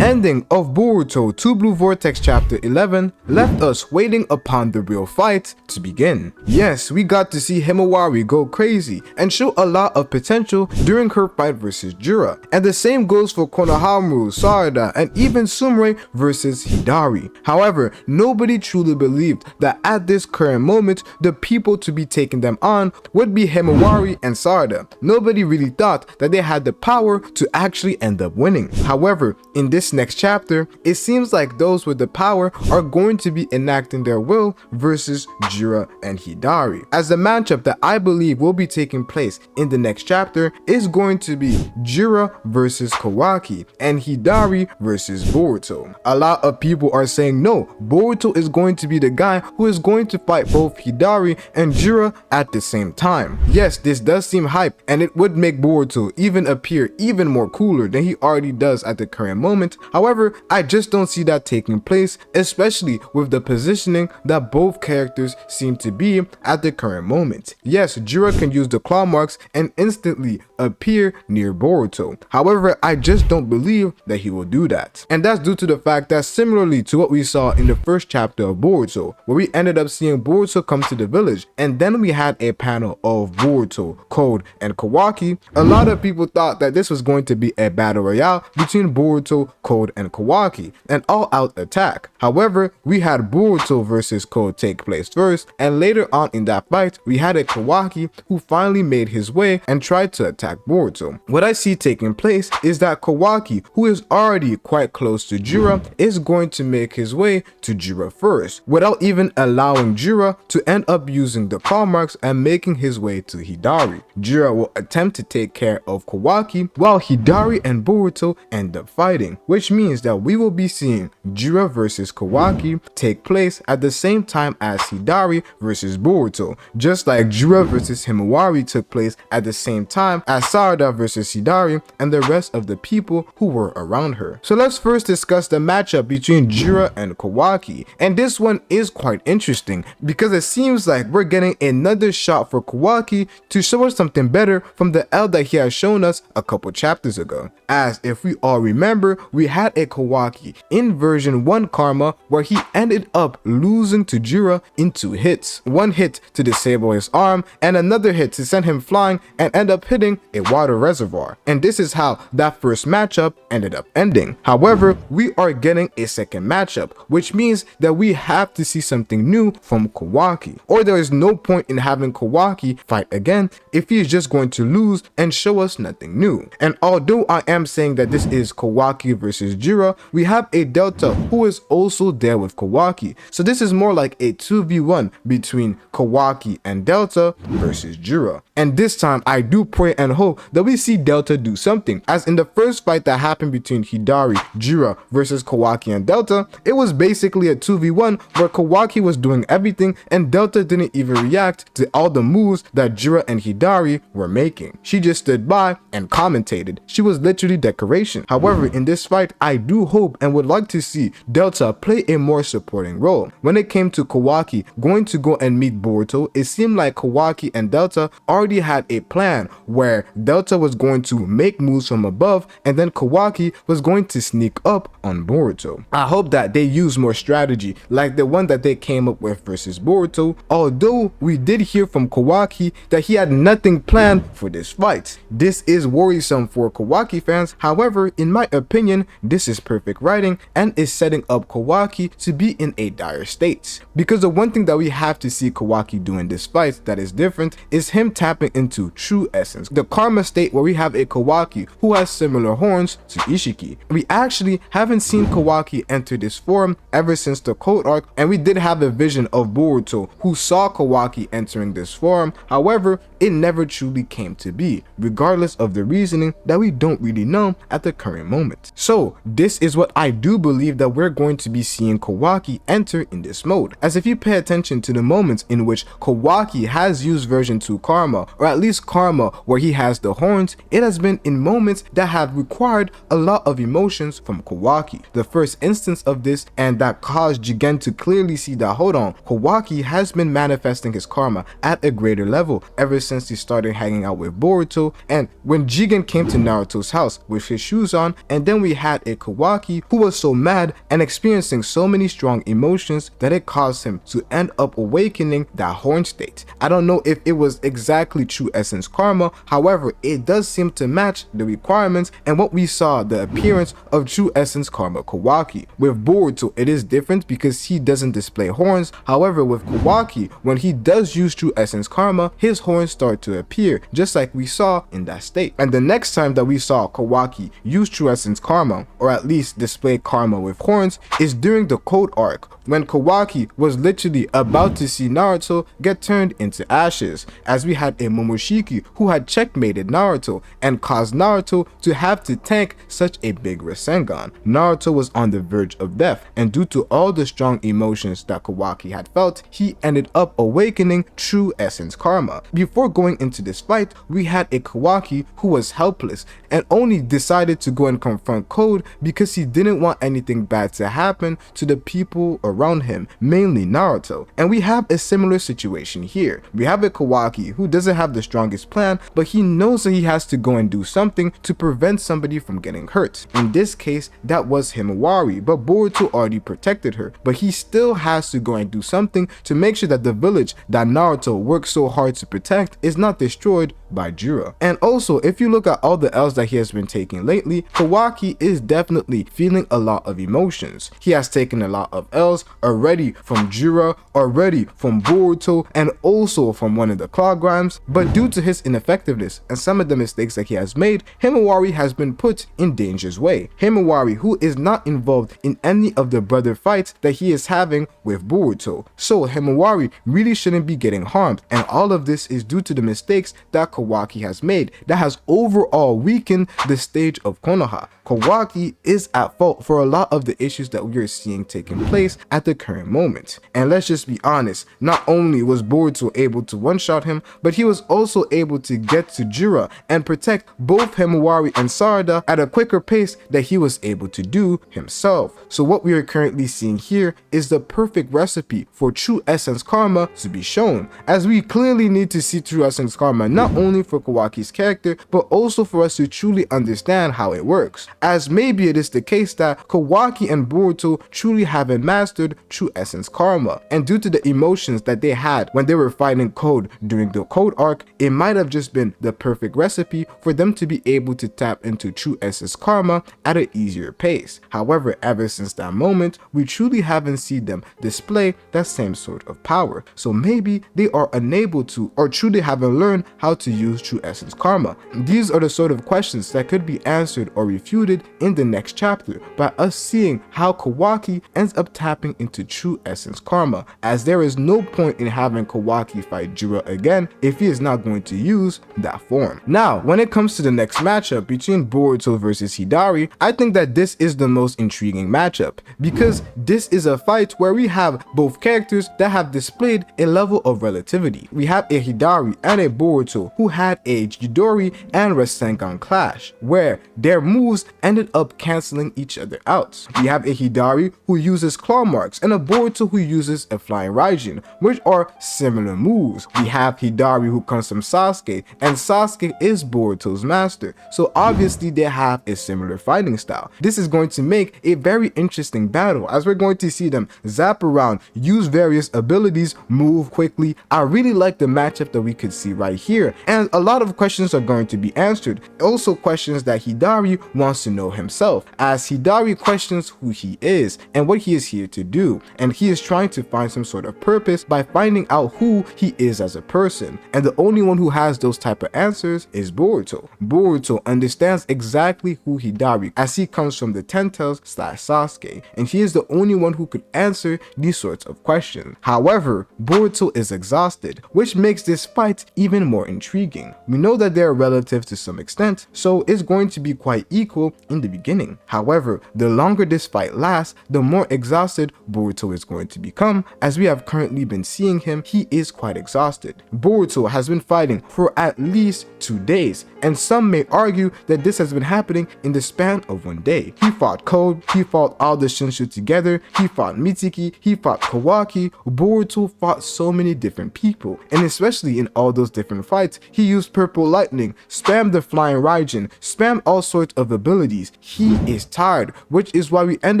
ending of Boruto 2 Blue Vortex chapter 11 left us waiting upon the real fight to begin. Yes, we got to see Himawari go crazy and show a lot of potential during her fight versus Jura, and the same goes for Konohamaru, Sarada, and even Sumire versus Hidari. However, nobody truly believed that at this current moment the people to be taking them on would be Himawari and Sarada. Nobody really thought that they had the power to actually end up winning. However, in this next chapter, it seems like those with the power are going to be enacting their will versus Jura and Hidari, as the matchup that I believe will be taking place in the next chapter is going to be Jura versus Kawaki and Hidari versus Boruto. A lot of people are saying no, Boruto is going to be the guy who is going to fight both Hidari and Jura at the same time. Yes, this does seem hype, and it would make Boruto even appear even more cooler than he already does at the current moment. However, I just don't see that taking place, especially with the positioning that both characters seem to be at the current moment. Yes, Jura can use the claw marks and instantly appear near Boruto. However, I just don't believe that he will do that. And that's due to the fact that similarly to what we saw in the first chapter of Boruto, where we ended up seeing Boruto come to the village, and then we had a panel of Boruto, Code, and Kawaki, a lot of people thought that this was going to be a battle royale between Boruto, Code, and Kawaki, an all-out attack. However, we had Boruto versus Code take place first, and later on in that fight, we had a Kawaki who finally made his way and tried to attack Boruto. What I see taking place is that Kawaki, who is already quite close to Jura, is going to make his way to Jura first, without even allowing Jura to end up using the claw marks and making his way to Hidari. Jura will attempt to take care of Kawaki while Hidari and Boruto end up fighting, which means that we will be seeing Jura versus Kawaki take place at the same time as Hidari versus Boruto, just like Jura versus Himawari took place at the same time as Sarada versus Hidari and the rest of the people who were around her. So let's first discuss the matchup between Jura and Kawaki, and this one is quite interesting because it seems like we're getting another shot for Kawaki to show us something better from the L that he has shown us a couple chapters ago. As if we all remember, we had a Kawaki in version 1 Karma where he ended up losing to Jura in 2 hits. One hit to disable his arm and another hit to send him flying and end up hitting a water reservoir. And this is how that first matchup ended up ending. However, we are getting a second matchup, which means that we have to see something new from Kawaki, or there is no point in having Kawaki fight again if he is just going to lose and show us nothing new. And although I am saying that this is Kawaki versus Jura, we have a Delta who is also there with Kawaki, so this is more like a 2v1 between Kawaki and Delta versus Jura. And this time I do pray and hope that we see Delta do something, as in the first fight that happened between Hidari, Jura versus Kawaki and Delta, it was basically a 2v1 where Kawaki was doing everything and Delta didn't even react to all the moves that Jura and Hidari were making. She just stood by and commentated. She was literally decoration. However, in this fight, I do hope and would like to see Delta play a more supporting role. When it came to Kawaki going to go and meet Boruto, it seemed like Kawaki and Delta already had a plan where Delta was going to make moves from above and then Kawaki was going to sneak up on Boruto. I hope that they use more strategy like the one that they came up with versus Boruto, although we did hear from Kawaki that he had nothing planned for this fight. This is worrisome for Kawaki fans. However, in my opinion, this is perfect writing and is setting up Kawaki to be in a dire state. Because the one thing that we have to see Kawaki do in this fight that is different is him tapping into true essence, the karma state where we have a Kawaki who has similar horns to Ishiki. We actually haven't seen Kawaki enter this form ever since the Code arc, and we did have a vision of Boruto who saw Kawaki entering this form. However, it never truly came to be, regardless of the reasoning that we don't really know at the current moment. So this is what I do believe that we're going to be seeing Kawaki enter in this mode, as if you pay attention to the moments in which Kawaki has used version 2 Karma, or at least Karma where he has the horns, it has been in moments that have required a lot of emotions from Kawaki. The first instance of this, and that caused Jigen to clearly see that, hold on, Kawaki has been manifesting his karma at a greater level ever since he started hanging out with Boruto, and when Jigen came to Naruto's house with his shoes on, and then we had a Kawaki who was so mad and experiencing so many strong emotions that it caused him to end up awakening that horn state. I don't know if it was exactly true essence karma, however, it does seem to match the requirements and what we saw the appearance of true essence karma Kawaki. With Boruto, it is different because he doesn't display horns, however with Kawaki, when he does use true essence karma, his horns start to appear, just like we saw in that state. And the next time that we saw Kawaki use true essence karma, or at least display karma with horns, is during the Code arc, when Kawaki was literally about to see Naruto get turned into ashes, as we had a Momoshiki who had checkmated Naruto and caused Naruto to have to tank such a big Rasengan. Naruto was on the verge of death, and due to all the strong emotions that Kawaki had felt, he ended up awakening true essence karma. Before going into this fight, we had a Kawaki who was helpless and only decided to go and confront Code because he didn't want anything bad to happen to the people around him, mainly Naruto. And we have a similar situation here. We have a Kawaki who doesn't have the strongest plan, but he knows that he has to go and do something to prevent somebody from getting hurt. In this case, that was Himawari, but Boruto already protected her, but he still has to go and do something to make sure that the village that Naruto worked so hard to protect is not destroyed by Jura. And also, if you look at all the L's that he has been taking lately, Kawaki is definitely feeling a lot of emotions. He has taken a lot of L's already from Jura, already from Boruto, and also from one of the Clawgrams, but due to his ineffectiveness and some of the mistakes that he has made, Himawari has been put in danger's way. Himawari, who is not involved in any of the brother fights that he is having with Boruto. So Himawari really shouldn't be getting harmed, and all of this is due to the mistakes that Kawaki has made that has overall weakened the stage of Konoha. Kawaki is at fault for a lot of the issues that we are seeing taking place at the current moment. And let's just be honest, not only was Boruto able to one-shot him, but he was also able to get to Jura and protect both Himawari and Sarada at a quicker pace that he was able to do himself. So what we are currently seeing here is the perfect recipe for true essence karma to be shown, as we clearly need to see true essence karma not only for Kawaki's character, but also for us to truly understand how it works, as maybe it is the case that Kawaki and Boruto truly haven't mastered true essence karma, and due to the emotions that they had when they were fighting Code during the Code arc, it might have just been the perfect recipe for them to be able to tap into true essence karma at an easier pace. However, ever since that moment, we truly haven't seen them display that same sort of power, so maybe they are unable to, or truly haven't learned how to use true essence karma. These are the sort of questions that could be answered or refuted in the next chapter by us seeing how Kawaki ends up tapping into true essence karma, as there is no point in having Kawaki fight Jura again if he is not going to use that form. Now, when it comes to the next matchup between Boruto versus Hidari, I think that this is the most intriguing matchup, because this is a fight where we have both characters that have displayed a level of relativity. We have a Hidari and a Boruto who had a Chidori and Rasengan clash, where their moves ended up canceling each other out. We have a Hidari who uses claw marks and a Boruto who uses a flying Raijin, which are similar moves. We have Hidari who comes from Sasuke, and Sasuke is Boruto's master, so obviously they have a similar fighting style. This is going to make a very interesting battle, as we're going to see them zap around, use various abilities, move quickly. I really like the matchup that we could see right here, and a lot of questions are going to be answered. Also questions that Hidari wants to know himself, as Hidari questions who he is and what he is here to do, and he is trying to find some sort of purpose by finding out who he is as a person, and the only one who has those type of answers is Boruto. Boruto understands exactly who Hidari, as he comes from the Ten Tails / Sasuke, and he is the only one who could answer these sorts of questions. However, Boruto is exhausted, which makes this fight even more intriguing. We know that they are relative to some extent, so it's going to be quite equal in the beginning. However, the longer this fight lasts, the more exhausted Boruto is going to become. As we have currently been seeing him, he is quite exhausted. Boruto has been fighting for at least 2 days, and some may argue that this has been happening in the span of 1 day. He fought Code, he fought all the Shinju together, he fought Mitsuki, he fought Kawaki. Boruto fought so many different people, and especially in all those different fights, he used purple lightning, spammed the flying Raijin, spammed all sorts of abilities. he is tired, which is why we end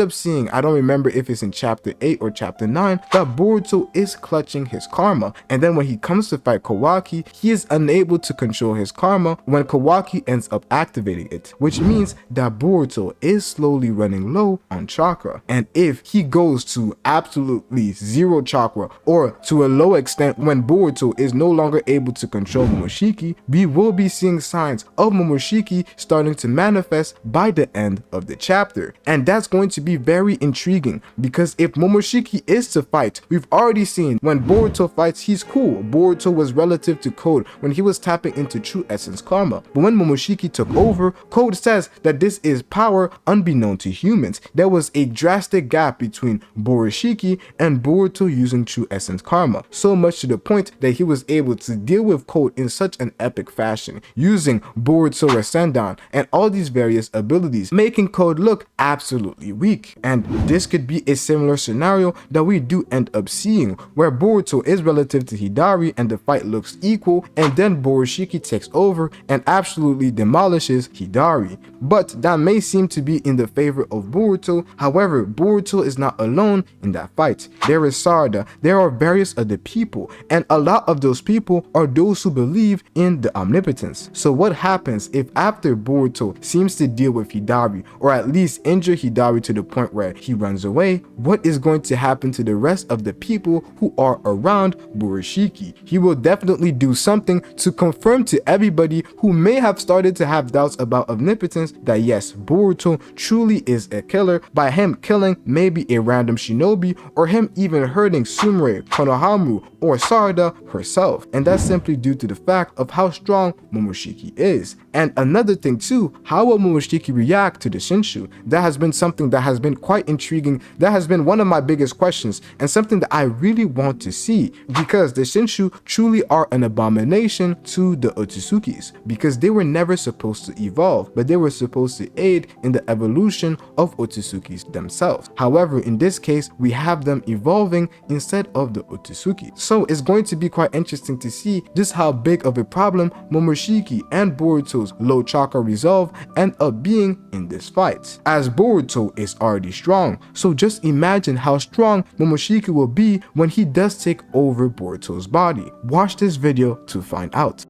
up seeing, I don't remember if it's in chapter 8 or chapter 9, that Boruto is clutching his karma, and then when he comes to fight Kawaki, he is unable to control his karma when Kawaki ends up activating it, which means that Boruto is slowly running low on chakra. And if he goes to absolutely zero chakra, or to a low extent when Boruto is no longer able to control Momoshiki, we will be seeing signs of Momoshiki starting to manifest by the end of the chapter. And that's going to be very intriguing, because if Momoshiki is to fight, we've already seen when Boruto fights, he's cool. Boruto was relative to Code when he was tapping into True Essence Karma. But when Momoshiki took over, Code says that this is power unbeknown to humans. There was a drastic gap between Borushiki and Boruto using True Essence Karma, so much to the point that he was able to deal with Code in such an epic fashion, using Boruto Rasendan and all these various abilities, making Code look absolutely weak. And this could be a similar scenario that we do end up seeing, where Boruto is relative to Hidari and the fight looks equal, and then Borushiki takes over and absolutely demolishes Hidari. But that may seem to be in the favor of Boruto. However, Boruto is not alone in that fight. There is Sarada, there are various other people, and a lot of those people are those who believe in the omnipotence. So what happens if after Boruto seems to deal with Hidari, or at least injure Hidari to the point where he runs away? What is going to happen to the rest of the people who are around Borushiki? He will definitely do something to confirm to everybody who may have started to have doubts about omnipotence that yes, Boruto truly is a killer, by him killing maybe a random shinobi, or him even hurting Sumire, Konohamaru, or Sarada herself. And that's simply due to the fact of how strong Momoshiki is. And another thing too, how will Momoshiki react to the Shinju? That has been something that has been quite intriguing. That has been one of my biggest questions, and something that I really want to see, because the Shinju truly are an abomination to the Otsukis, because they were never supposed to evolve, but they were supposed to aid in the evolution of Otsukis themselves. However, in this case, we have them evolving instead of the Otsuki. So it's going to be quite interesting to see just how big of a problem Momoshiki and Boruto's low chakra resolve end up being in this fight, as Boruto is already strong. So just imagine how strong Momoshiki will be when he does take over Boruto's body. Watch this video to find out.